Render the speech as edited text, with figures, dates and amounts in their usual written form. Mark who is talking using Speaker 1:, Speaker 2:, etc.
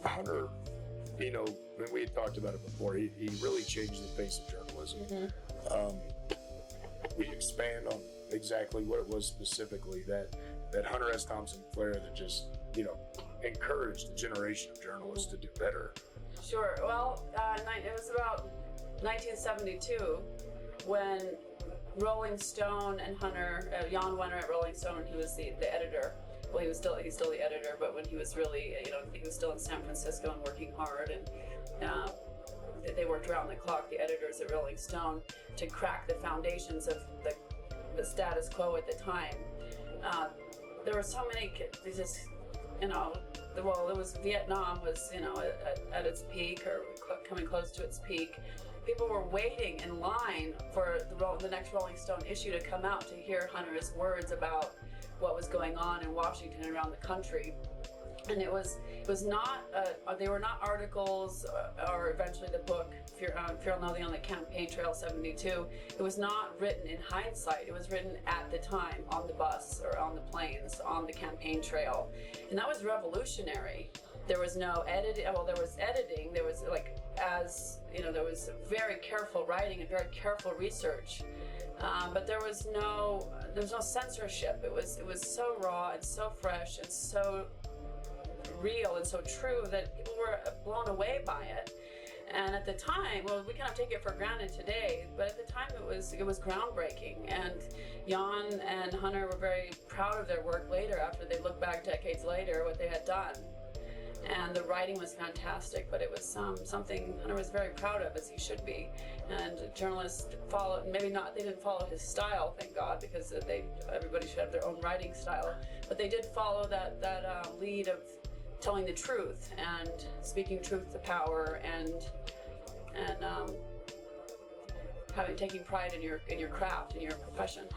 Speaker 1: Hunter, when we had talked about it before, he really changed the face of journalism. We expand on exactly what it was specifically that Hunter S. Thompson flair that just, encouraged a generation of journalists to do better.
Speaker 2: Sure. Well, it was about 1972 when Rolling Stone and Hunter, Jan Wenner at Rolling Stone, he was the editor. Well, he's still the editor, but when he was really, he was still in San Francisco and working hard, and they worked around the clock, the editors at Rolling Stone, to crack the foundations of the status quo at the time. There were so many, it was Vietnam was, at its peak or coming close to its peak. People were waiting in line for the next Rolling Stone issue to come out to hear Hunter's words about what was going on in Washington and around the country. And it was not, they were not articles or eventually the book, Fear and Loathing on the Campaign Trail 72. It was not written in hindsight. It was written at the time on the bus or on the planes on the campaign trail. And that was revolutionary. There was no editing. Well, there was editing. There was there was very careful writing and very careful research. But there was no censorship. It was so raw and so fresh and so real and so true that people were blown away by it. And at the time, well, we kind of take it for granted today, but at the time it was groundbreaking. And Jan and Hunter were very proud of their work later, after they looked back decades later, what they had done. And the writing was fantastic, but it was something Hunter was very proud of, as he should be. And journalists followed, maybe not, they didn't follow his style, thank God, because everybody should have their own writing style. But they did follow that lead of telling the truth and speaking truth to power and taking pride in your craft, in your profession.